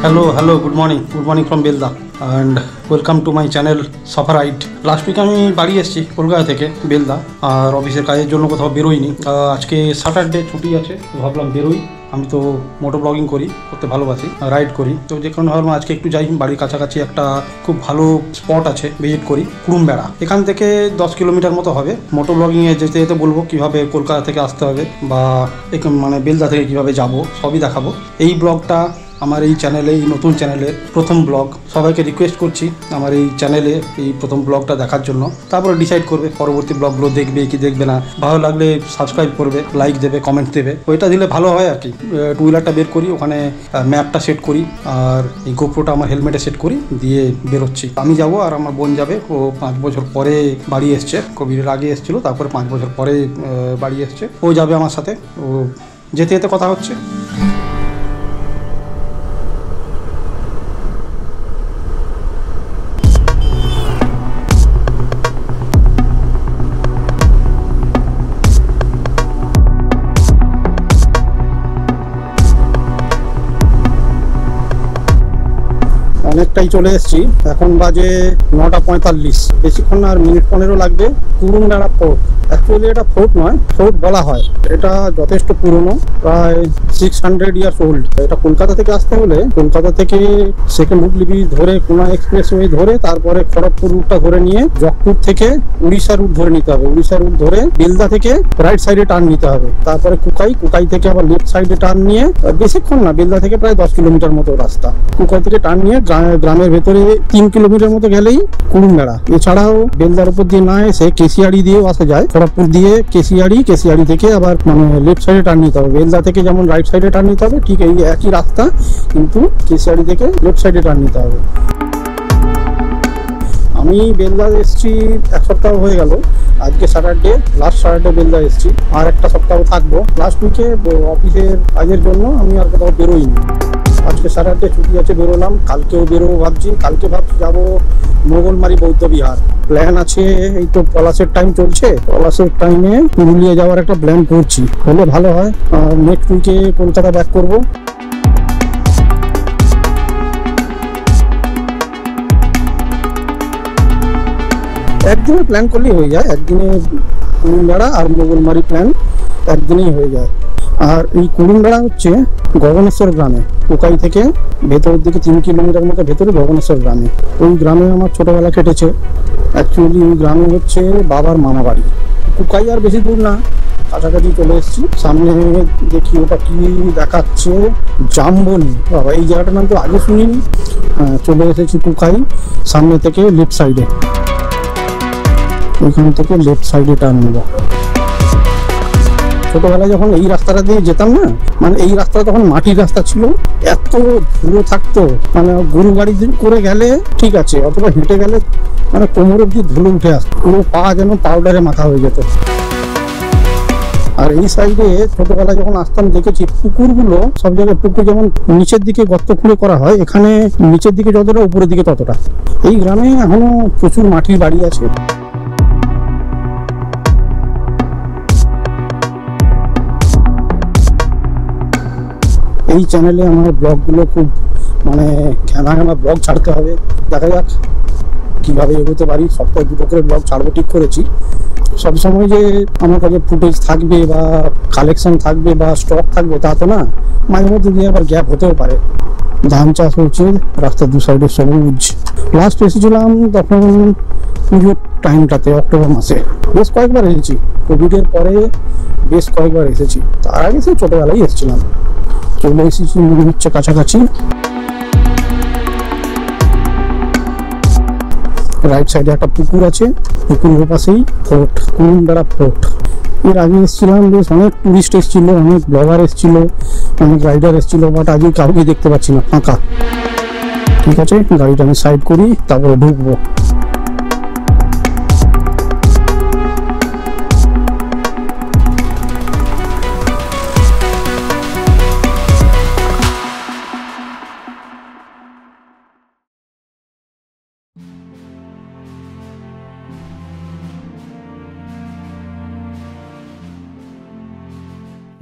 Hello, good morning from Belda and welcome to my channel Safarite. Last week আমি বাড়ি এসেছি কলকাতা থেকে বেলদা, আর অফিসের কাজের জন্য কোথাও বেরোইনি। আজকে স্যাটারডে ছুটি আছে, ভাবলাম বেরোই। আমি তো মোটো ব্লগিং করতে ভালোবাসি, রাইড করি, তো যে কারণে ভাবলাম আজকে একটু যাই। বাড়ির কাছাকাছি একটা খুব ভালো স্পট আছে, ভিজিট করি, কুড়ুমবেড়া। এখান থেকে 10 কিলোমিটার মতো হবে। মোটো ব্লগিংয়ে যেতে যেতে বলবো কীভাবে কলকাতা থেকে আসতে হবে বা মানে বেলদা থেকে কীভাবে যাব, সবই দেখাবো। এই ব্লগটা আমার এই চ্যানেলে, এই নতুন চ্যানেলের প্রথম ব্লগ। সবাইকে রিকোয়েস্ট করছি আমার এই চ্যানেলে এই প্রথম ব্লগটা দেখার জন্য, তারপরে ডিসাইড করবে পরবর্তী ব্লগগুলো দেখবে কি দেখবে না। ভালো লাগলে সাবস্ক্রাইব করবে, লাইক দেবে, কমেন্ট দেবে, ওইটা দিলে ভালো হয় আর কি। টু হুইলারটা বের করি, ওখানে ম্যাপটা সেট করি, আর এই গোপ্রোটা আমার হেলমেটে সেট করি, দিয়ে বেরোচ্ছি। আমি যাব আর আমার বোন যাবে। ও 5 বছর পরে বাড়ি এসছে, কোভিডের আগে এসেছিল, তারপরে 5 বছর পরে বাড়ি এসছে। ও যাবে আমার সাথে। ও যেতে যেতে কথা হচ্ছে। অনেকটাই চলে এসেছি, এখন বাজে 9:45। বেশিক্ষণ না, আর মিনিট 15 লাগবে। কুড়ুমবেড়া ফোর্ট, অ্যাকচুয়ালি এটা ফোর্ট নয়, ফোর্ট বলা হয়। এটা যথেষ্ট পুরনো, প্রায় 600 ইয়ার্স ওল্ড। এটা কলকাতা থেকে আসতে হলে, কলকাতা থেকে সেকেন্ড হুগলি ব্রিজ ধরে, কোনা এক্সপ্রেসওয়ে ধরে, তারপরে খড়গপুর রুটটা ধরে নিয়ে জগপুর থেকে উড়িষ্যা রুট ধরে নিতে হবে। উড়িষ্যা রুট ধরে বেলদা থেকে রাইট সাইডে টার্ন নিতে হবে, তারপরে কুকাই থেকে আবার লেফট সাইডে টার্ন নিয়ে, বেশিক্ষণ না, বেলদা থেকে প্রায় 10 কিলোমিটার মতো রাস্তা। কুকাই থেকে টার্ন নিয়ে গ্রামের ভেতরে 3 কিলোমিটার মতো গেলেই কুড়ুমবেড়া। এছাড়াও বেলদার উপর দিয়ে না এসে কেশিয়াড়ি দিয়েও আসা যায়। খড়গপুর দিয়ে কেশিয়াড়ি থেকে আবার মানে লেফট সাইডে টার্ন নিতে হবে। বেলদা থেকে যেমন রাইট সাইডে টার্ন নিতে হবে, ঠিক এই একই রাস্তা, কিন্তু কেশিয়াড়ি থেকে লেফট সাইডে টার্ন নিতে হবে। আমি বেলদা এসেছি 1 সপ্তাহ হয়ে গেল। আজকে স্যাটারডে, লাস্ট স্যাটারডে বেলদা এসেছি। আর একটা সপ্তাহ থাকবো। লাস্ট উইকে অফিসের কাজের জন্য আমি আর কোথাও বেরোইনি। আজকে স্যাটারডে ছুটি আছে, বেরোলাম। কালকেও বেরোবো ভাবছি। কালকে ভাবছি যাবো মোগলমারি বৌদ্ধ বিহার। প্ল্যান আছে, এই তো পলাশের টাইম চলছে, পলাশের টাইমে পুরুলিয়া যাওয়ার একটা প্ল্যান করছি। হলে ভালো হয়। নেক্সট উইকে কলকাতা ব্যাক করবো। একদিনে প্ল্যান করলেই হয়ে যায়। একদিনে কুড়ুমবেড়া আর মোগলমারি প্ল্যান একদিনেই হয়ে যায়। আর এই কুড়ুমবেড়া হচ্ছে গগনেশ্বর গ্রামে, কোকাই থেকে ভেতরের দিকে 3 কিলোমিটার মতো ভেতরে গগনেশ্বর গ্রামে। ওই গ্রামে আমার ছোটবেলা কেটেছে। অ্যাকচুয়ালি ওই গ্রামে হচ্ছে বাবার মামা বাড়ি। কোকাই আর বেশি দূর না, কাছাকাছি চলে এসেছি। সামনে দেখি ওটা কি দেখাচ্ছে, জাম্বনি। বাবা, এই জায়গাটার নাম তো আগে শুনিনি। চলে এসেছি কোকাই। সামনে থেকে লেফট সাইডে, ওইখান থেকে লেফট সাইডে টার্ন নেব। ছোটবেলায় যখন এই রাস্তাটা দিয়ে যেতাম না, মানে এই রাস্তাটা তখন মাটির রাস্তা ছিল, এত ধুলো থাকতো, মানে গরু গাড়ি করে গেলে ঠিক আছে, অথবা হেঁটে গেলে মানে কোমর অব্দি ধুলো উঠে আসতো, পুরো পা যেন পাউডারে মাথা হয়ে যেত। আর এই সাইডে ছোটবেলায় যখন আসতাম দেখেছি পুকুরগুলো, সব জায়গায় পুকুর যেমন নিচের দিকে গর্ত খুঁড়ে করা হয়, এখানে নিচের দিকে যতটা উপরের দিকে ততটা। এই গ্রামে এখনো প্রচুর মাটির বাড়ি আছে। এই চ্যানেলে আমার ব্লগগুলো খুব মানে ঘেনা ব্লগ ছাড়তে হবে। দেখা যাক কীভাবে এগোতে পারি। সপ্তাহে 2টো করে ব্লগ ছাড়বো ঠিক করেছি। সবসময় যে আমার কাছে ফুটেজ থাকবে বা কালেকশন থাকবে বা স্টক থাকবে তা তো না, মাঝে মধ্যে দিয়ে আবার গ্যাপ হতেও পারে। ধান চাষ হচ্ছে, রাস্তার 2 সাইডে সবুজ। লাস্ট এসেছিলাম তখন পুজোর টাইমটাতে, অক্টোবর মাসে। বেশ কয়েকবার এসেছি, কোভিডের পরে বেশ কয়েকবার এসেছি। তার আগে সেই ছোটোবেলায় এসেছিলাম। চলে এসেছি মনে হচ্ছে কাছাকাছি। রাইট সাইডে একটা পুকুর আছে, পুকুরের পাশেই ফোর্ট, কুড়ুমবেড়া ফোর্ট। এর আগে এসেছিলাম, বেশ অনেক টুরিস্ট এসেছিল, অনেক ব্লগার এসেছিল, অনেক রাইডার এসেছিল, বাট আজকে কাউকে দেখতে পাচ্ছি না, ফাঁকা। ঠিক আছে, গাড়িটা আমি সাইড করি, তারপরে ঢুকবো।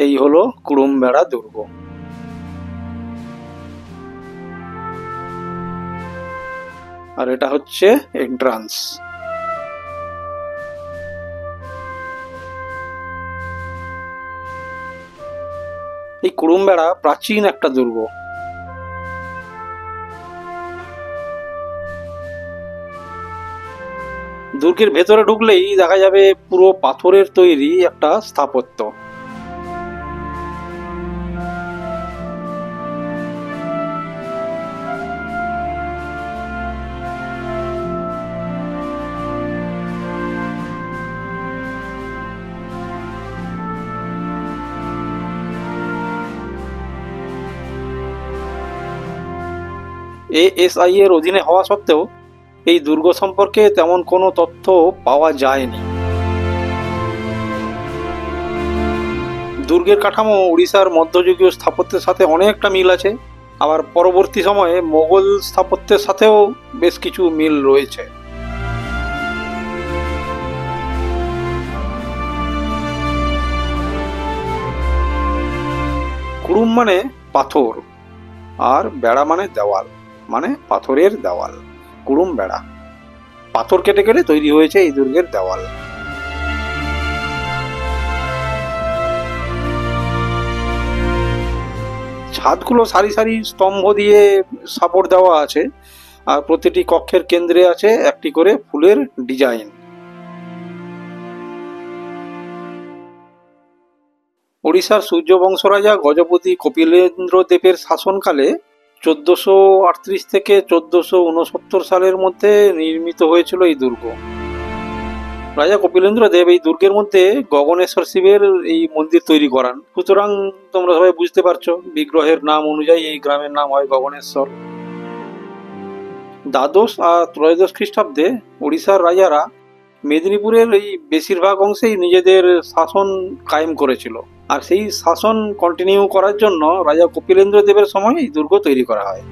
এই হলো কুড়ুমবেড়া দুর্গ। আর এটা হচ্ছে এন্ট্রান্স। এই কুড়ুমবেড়া প্রাচীন একটা দুর্গ। দুর্গের ভেতরে ঢুকলেই দেখা যাবে পুরো পাথরের তৈরি একটা স্থাপত্য। এএসআই এর অধীনে হওয়া সত্ত্বেও এই দুর্গ সম্পর্কে তেমন কোনো তথ্য পাওয়া যায়নি। দুর্গের কাঠামো উড়িষ্যার মধ্যযুগীয় স্থাপত্যের সাথে অনেকটা মিল আছে, আবার পরবর্তী সময়ে মোগল স্থাপত্যের সাথেও বেশ কিছু মিল রয়েছে। কুড়ুম মানে পাথর, আর বেড়া মানে দেওয়াল, মানে পাথরের দেওয়াল। কুড়ুম বেড়া, পাথর কেটে কেটে তৈরি হয়েছে এই দুর্গের দেওয়াল। ছাদগুলো সারি সারি স্তম্ভ দিয়ে সাপোর্ট দেওয়া আছে, আর প্রতিটি কক্ষের কেন্দ্রে আছে একটি করে ফুলের ডিজাইন। ওড়িশার সূর্য বংশ রাজা গজপতি কপিলেন্দ্র দেবের শাসনকালে 1438 থেকে 1469 সালের মধ্যে নির্মিত হয়েছিল এই দুর্গ। রাজা কপিলেন্দ্র দেব এই দুর্গের মধ্যে গগনেশ্বর শিবের এই মন্দির তৈরি করান। সুতরাং তোমরা সবাই বুঝতে পারছো, বিগ্রহের নাম অনুযায়ী এই গ্রামের নাম হয় গগনেশ্বর। দ্বাদশ আর ত্রয়োদশ খ্রিস্টাব্দে ওড়িশার রাজারা মেদিনীপুরের এই বেশিরভাগ অংশেই নিজেদের শাসন কায়েম করেছিল, আর সেই শাসন কন্টিনিউ করার জন্য রাজা কপিলেন্দ্র দেবের সময় এই দুর্গ তৈরি করা হয়।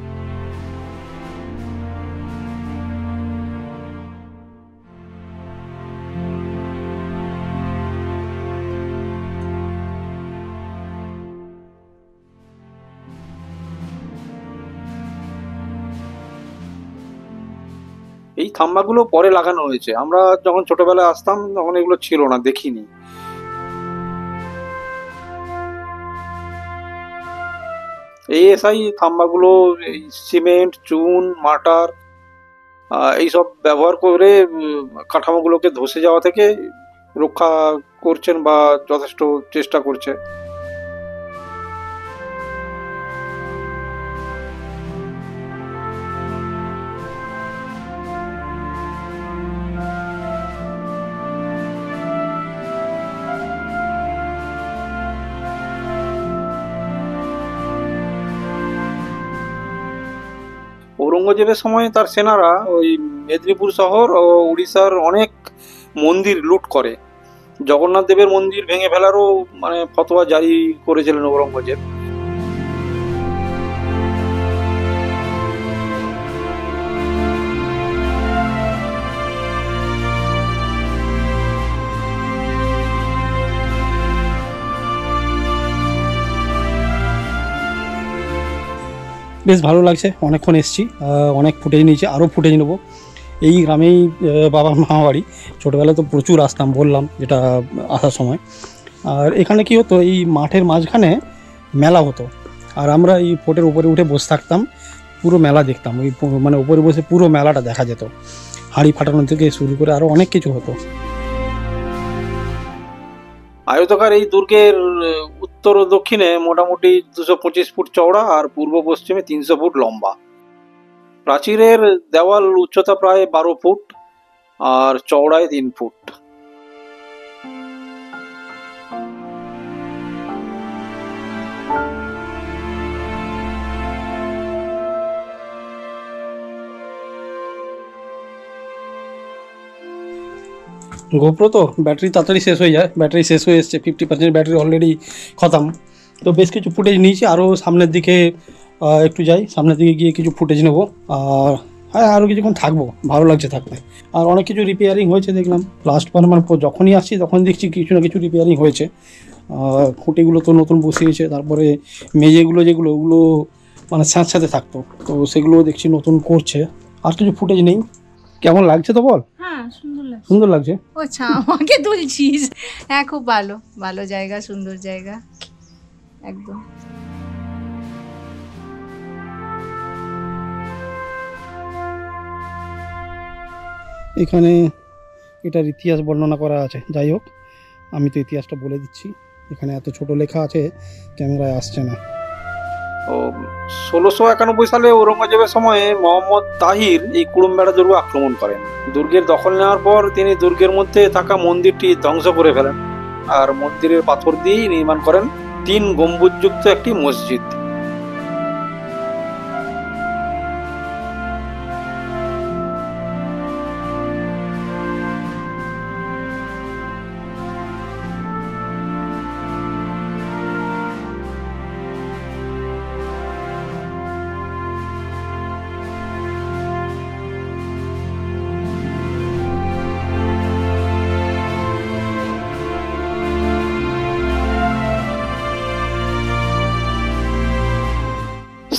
এই থাম্বাগুলো পরে লাগানো হয়েছে, আমরা যখন ছোটবেলায় আসতাম তখন এগুলো ছিল না, দেখিনি। এএসআই থাম্বাগুলো এই সিমেন্ট, চুন, মাটার এইসব ব্যবহার করে কাঠামোগুলোকে ধসে যাওয়া থেকে রক্ষা করছেন বা যথেষ্ট চেষ্টা করছে। ঔরঙ্গজেবের সময় তার সেনারা ওই মেদিনীপুর শহর ও উড়িষ্যার অনেক মন্দির লুট করে। জগন্নাথ দেবের মন্দির ভেঙে ফেলারও ফতোয়া জারি করেছিলেন ঔরঙ্গজেব। বেশ ভালো লাগছে, অনেকক্ষণ এসছি, অনেক ফুটেজ নিয়েছি, আরও ফুটেজ নেবো। এই গ্রামেই বাবার মামা বাড়ি, ছোটোবেলায় তো প্রচুর আসতাম, বললাম যেটা আসার সময়। আর এখানে কি হতো, এই মাঠের মাঝখানে মেলা হতো, আর আমরা এই ফোটের উপরে উঠে বসে থাকতাম, পুরো মেলা দেখতাম। ওই উপরে বসে পুরো মেলাটা দেখা যেত, হাঁড়ি ফাটানো থেকে শুরু করে আরও অনেক কিছু হতো। আয়তকার এই দুর্গের উত্তর ও দক্ষিণে মোটামুটি 225 ফুট চওড়া আর পূর্ব পশ্চিমে 300 ফুট লম্বা। প্রাচীরের দেওয়াল উচ্চতা প্রায় 12 ফুট আর চওড়ায় 3 ফুট। গোপ্রো তো ব্যাটারি তাড়াতাড়ি শেষ হয়ে যায়, ব্যাটারি শেষ হয়ে এসছে, 50% ব্যাটারি অলরেডি খতম। তো বেশ কিছু ফুটেজ নিয়েছি, আরও সামনের দিকে একটু যাই, সামনের দিকে গিয়ে কিছু ফুটেজ নেবো। আর হ্যাঁ, আরও কিছুক্ষণ থাকবো, ভালো লাগছে থাকতে। আর অনেক কিছু রিপেয়ারিং হয়েছে দেখলাম, লাস্ট যখনই আসছি তখন দেখছি কিছু না কিছু রিপেয়ারিং হয়েছে। খুঁটিগুলো তো নতুন বসিয়েছে, তারপরে মেঝেগুলো যেগুলো ওগুলো স্যাঁতস্যাঁতে থাকতো, তো সেগুলো দেখছি নতুন করছে। আর কিছু ফুটেজ নেই। কেমন লাগছে তো বল? হ্যাঁ সুন্দর লাগছে। সুন্দর লাগছে। আচ্ছা আমাকে তুলছিস? হ্যাঁ খুব ভালো, ভালো জায়গা, সুন্দর জায়গা একদম। এখানে এটার ইতিহাস বর্ণনা করা আছে। যাই হোক, আমি তো ইতিহাসটা বলে দিচ্ছি। এখানে এত ছোট লেখা আছে, ক্যামেরায় আসছে না। 1691 সালে ঔরঙ্গজেবের সময়ে মোহাম্মদ তাহির এই কুড়ুমবেড়া দুর্গ আক্রমণ করেন। দুর্গের দখল নেওয়ার পর তিনি দুর্গের মধ্যে থাকা মন্দিরটি ধ্বংস করে ফেলেন আর মন্দিরের পাথর দিয়েই নির্মাণ করেন 3 গম্বুজযুক্ত একটি মসজিদ।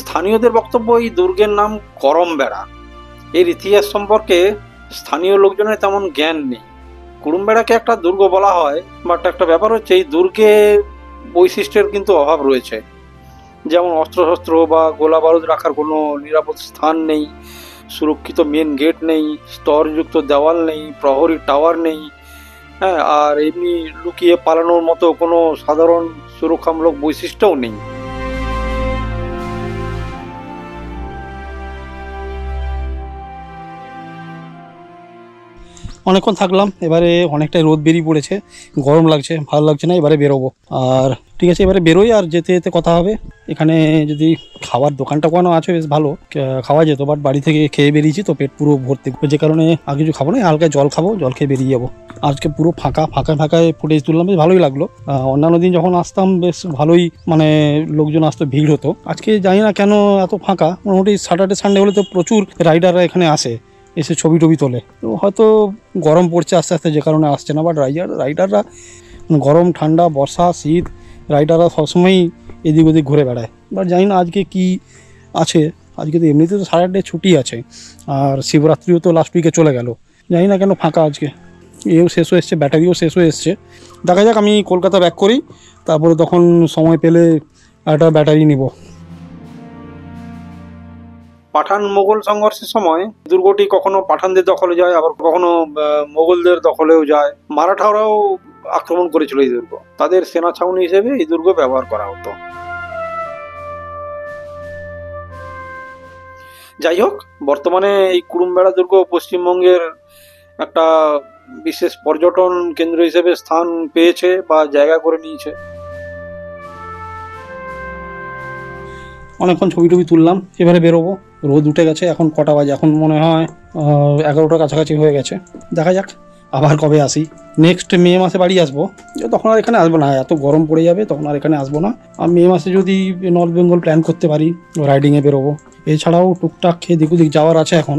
স্থানীয়দের বক্তব্য এই দুর্গের নাম করমবেড়া। এর ইতিহাস সম্পর্কে স্থানীয় লোকজনের তেমন জ্ঞান নেই। কুড়ুমবেড়াকে একটা দুর্গ বলা হয়, বাট একটা ব্যাপার হচ্ছে এই দুর্গে বৈশিষ্ট্যের কিন্তু অভাব রয়েছে। যেমন অস্ত্রশস্ত্র বা গোলা বারুদ রাখার কোনো নিরাপদ স্থান নেই, সুরক্ষিত মেন গেট নেই, স্তরযুক্ত দেওয়াল নেই, প্রহরী টাওয়ার নেই, হ্যাঁ, আর এমনি লুকিয়ে পালানোর মতো কোনো সাধারণ সুরক্ষামূলক বৈশিষ্ট্যও নেই। অনেকক্ষণ থাকলাম, এবারে অনেকটাই রোদ বেরিয়ে পড়েছে, গরম লাগছে, ভালো লাগছে না, এবারে বেরোবো। আর ঠিক আছে, এবারে বেরোই, আর যেতে যেতে কথা হবে। এখানে যদি খাবার দোকানটা কোনো আছে বেশ ভালো খাওয়া যেত, বাট বাড়ি থেকে খেয়ে বেরিয়েছি তো পেট পুরো ভর্তি, যে কারণে আর কিছু খাবো না, হালকা জল খাবো, জল খেয়ে বেরিয়ে যাবো। আজকে পুরো ফাঁকা ফাঁকায় ফুটেজ তুললাম, বেশ ভালোই লাগলো। অন্যান্য দিন যখন আসতাম বেশ ভালোই মানে লোকজন আসতো, ভিড় হতো। আজকে জানি না কেন এত ফাঁকা। মোটামুটি স্যাটারডে সানডে হলে তো প্রচুর রাইডাররা এখানে আসে, এসে ছবি টবি তোলে। তো হয়তো গরম পড়ছে আস্তে আস্তে, যে কারণে আসছে না। বাট রাইডাররা গরম ঠান্ডা বর্ষা শীত রাইডাররা সবসময়ই এদিক ওদিক ঘুরে বেড়ায়। বাট জানি না আজকে কি আছে। আজকে তো এমনিতে তো স্যাটারডে ছুটি আছে, আর শিবরাত্রিও তো লাস্ট উইকে চলে গেল। জানি না কেন ফাঁকা আজকে। এও শেষ হয়ে এসছে, ব্যাটারিও শেষ হয়ে এসছে। দেখা যাক, আমি কলকাতা ব্যাক করি, তারপরে তখন সময় পেলে একটা ব্যাটারি নিব। পাঠান মোগল সংঘর্ষের সময় দুর্গটি কখনো পাঠানদের দখলে যায়, আবার কখনো মোগলদের দখলেও যায়। মারাঠারাও আক্রমণ করেছিল এই দুর্গ, তাদের সেনা ছাউনি হিসেবে এই দুর্গ ব্যবহার করা হতো। যাই হোক, বর্তমানে এই কুড়ুমবেড়া দুর্গ পশ্চিমবঙ্গের একটা বিশেষ পর্যটন কেন্দ্র হিসেবে স্থান পেয়েছে বা জায়গা করে নিয়েছে। অনেকক্ষণ ছবি টবি তুললাম, এবারে বেরোবো। রোদ উঠে গেছে, এখন কটা বাজে? এখন মনে হয় 11টার কাছাকাছি হয়ে গেছে। দেখা যাক আবার কবে আসি। নেক্সট মে মাসে বাড়ি আসবো, তখন আর এখানে আসবো না, এত গরম পড়ে যাবে, তখন আর এখানে আসবো না। আর মে মাসে যদি নর্থ বেঙ্গল প্ল্যান করতে পারি, রাইডিংয়ে বেরোবো। এছাড়াও টুকটাক খেয়ে দিক ওদিক যাওয়ার আছে, এখন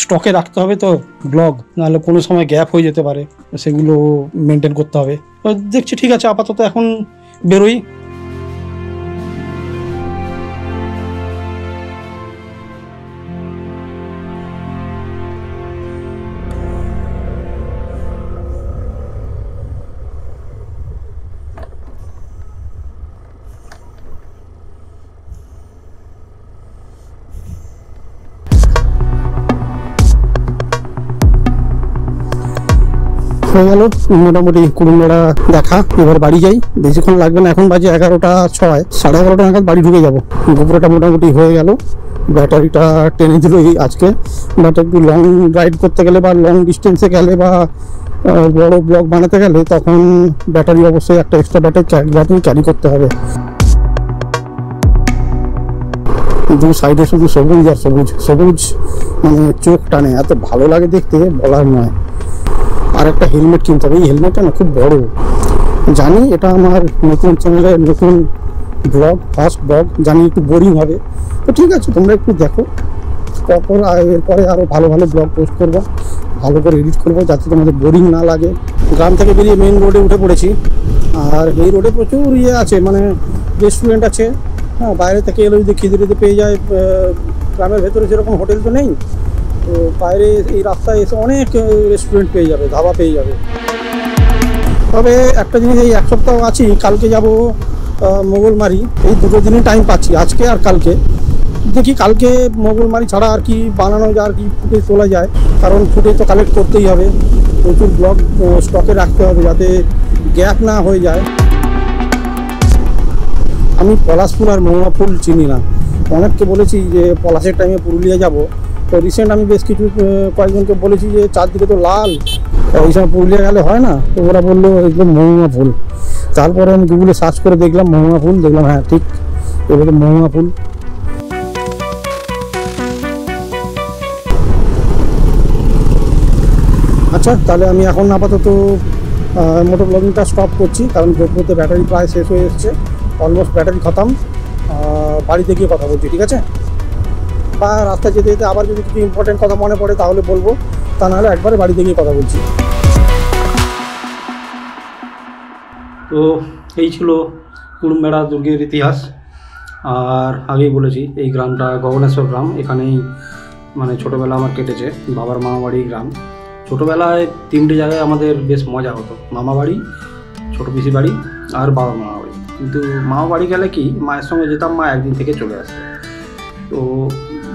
স্টকে রাখতে হবে তো ব্লগ, নাহলে কোনো সময় গ্যাপ হয়ে যেতে পারে, সেগুলো মেনটেন করতে হবে। দেখছি, ঠিক আছে, আপাতত এখন বেরোই। হয়ে গেল মোটামুটি কুড়ুমবেড়া দেখা। এবার বাড়ি যাই, বেশিক্ষণ লাগবে না, এখন বাজে 11টা 6, 11:30 নাগাদ বাড়ি ঢুকে যাবো। গোপুরটা মোটামুটি হয়ে গেল, ব্যাটারিটা টেনে দিল আজকে। বাট একটু লং রাইড করতে গেলে বা লং ডিস্টেন্সে গেলে বা বড় ব্লগ বানাতে গেলে তখন ব্যাটারি অবশ্যই একটা এক্সট্রা ব্যাটারি ক্যারি করতে হবে। দু সাইডে শুধু সবুজ আর সবুজ সবুজ, মানে চোখ টানে, এত ভালো লাগে দেখতে বলার নয়। আর একটা হেলমেট কিনতে হবে, এই হেলমেটটা না খুব বড়। জানি এটা আমার নতুন চ্যানেলের নতুন ব্লগ, ফার্স্ট ব্লগ, জানি একটু বোরিং হবে, তো ঠিক আছে, তোমরা একটু দেখো। তারপর এরপরে আরও ভালো ভালো ব্লগ পোস্ট করবো, ভালো করে এডিট করবো, যাতে তোমাদের বোরিং না লাগে। গ্রাম থেকে বেরিয়ে মেন রোডে উঠে পড়েছি, আর এই রোডে প্রচুর আছে, মানে রেস্টুরেন্ট আছে। হ্যাঁ, বাইরে থেকে এলে যদি খিদে পেয়ে যায়, গ্রামের ভেতরে সেরকম হোটেল তো নেই, তো বাইরে এই রাস্তায় এসে অনেক রেস্টুরেন্ট পেয়ে যাবে, ধাবা পেয়ে যাবে। তবে একটা জিনিস, এই এক সপ্তাহ আছি, কালকে যাব মোগলমারি, এই দুটো দিনই টাইম পাচ্ছি, আজকে আর কালকে। দেখি কালকে মোগলমারি ছাড়া আর কি বানানো যায়, আর কি ফুটেজ তোলা যায়, কারণ ফুটেজ তো কালেক্ট করতেই হবে, প্রচুর ব্লগ স্টকে রাখতে হবে যাতে গ্যাপ না হয়ে যায়। আমি পলাশফুল আর মহুয়া ফুল চিনি না, অনেককে বলেছি যে পলাশের টাইমে পুরুলিয়া যাব, তো রিসেন্ট আমি বেশ কিছু কয়েকজনকে বলেছি যে চারদিকে তো লাল, ওই সময় পুরুলিয়া গেলে হয় না, তো ওরা বললো একদম মহুয়া ফুল। তারপরে আমি গুগলে সার্চ করে দেখলাম মহুয়া ফুল, দেখলাম হ্যাঁ ঠিক, এবারে মহুয়া ফুল। আচ্ছা, তাহলে আমি এখন আপাতত মোটর ব্লগিংটা স্টপ করছি, কারণ গোপ্রোতে ব্যাটারি প্রায় শেষ হয়ে এসছে, অলমোস্ট ব্যাটারি খতম। বাড়িতে গিয়ে কথা বলছি, ঠিক আছে? বা রাস্তা যেতে যেতে আবার যদি কিছু ইম্পর্টেন্ট কথা মনে পড়ে তাহলে বলবো, তা নাহলে একবারে বাড়িতে গিয়ে কথা বলছি। তো এই ছিল কুড়ুমবেড়া দুর্গের ইতিহাস। আর আগেই বলেছি এই গ্রামটা গগনেশ্বর গ্রাম, এখানেই মানে ছোটোবেলা আমার কেটেছে, বাবার মামাবাড়ি গ্রাম। ছোটোবেলায় 3টে জায়গায় আমাদের বেশ মজা হতো, মামাবাড়ি, ছোটো পিসি বাড়ি আর বাবার মামাবাড়ি। কিন্তু মামাবাড়ি গেলে কি মায়ের সঙ্গে যেতাম, মা একদিন থেকে চলে আসতো, তো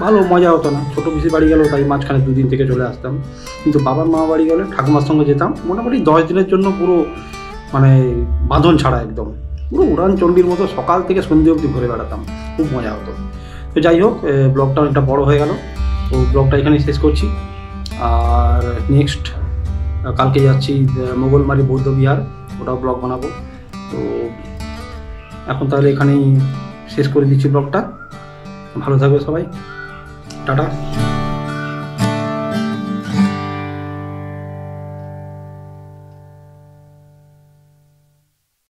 ভালো মজা হতো না। ছোটো পিসি বাড়ি গেলেও তাই মাঝখানে 2 দিন থেকে চলে আসতাম। কিন্তু বাবার মামাবাড়ি গেলে ঠাকুমার সঙ্গে যেতাম, মোটামুটি 10 দিনের জন্য, পুরো মানে বাঁধন ছাড়া, একদম পুরো উড়ান চণ্ডীর মতো সকাল থেকে সন্ধ্যে অবধি ঘুরে বেড়াতাম, খুব মজা হতো। তো যাই হোক, ব্লগটা অনেকটা বড় হয়ে গেল, তো ব্লগটা এখানেই শেষ করছি। আর নেক্সট কালকে যাচ্ছি মোগলমারি বৌদ্ধ বিহার, ওটাও ব্লগ বানাবো। তো এখন তাহলে এখানেই শেষ করে দিচ্ছি ব্লগটা। ভালো থাকবে সবাই, টাটা।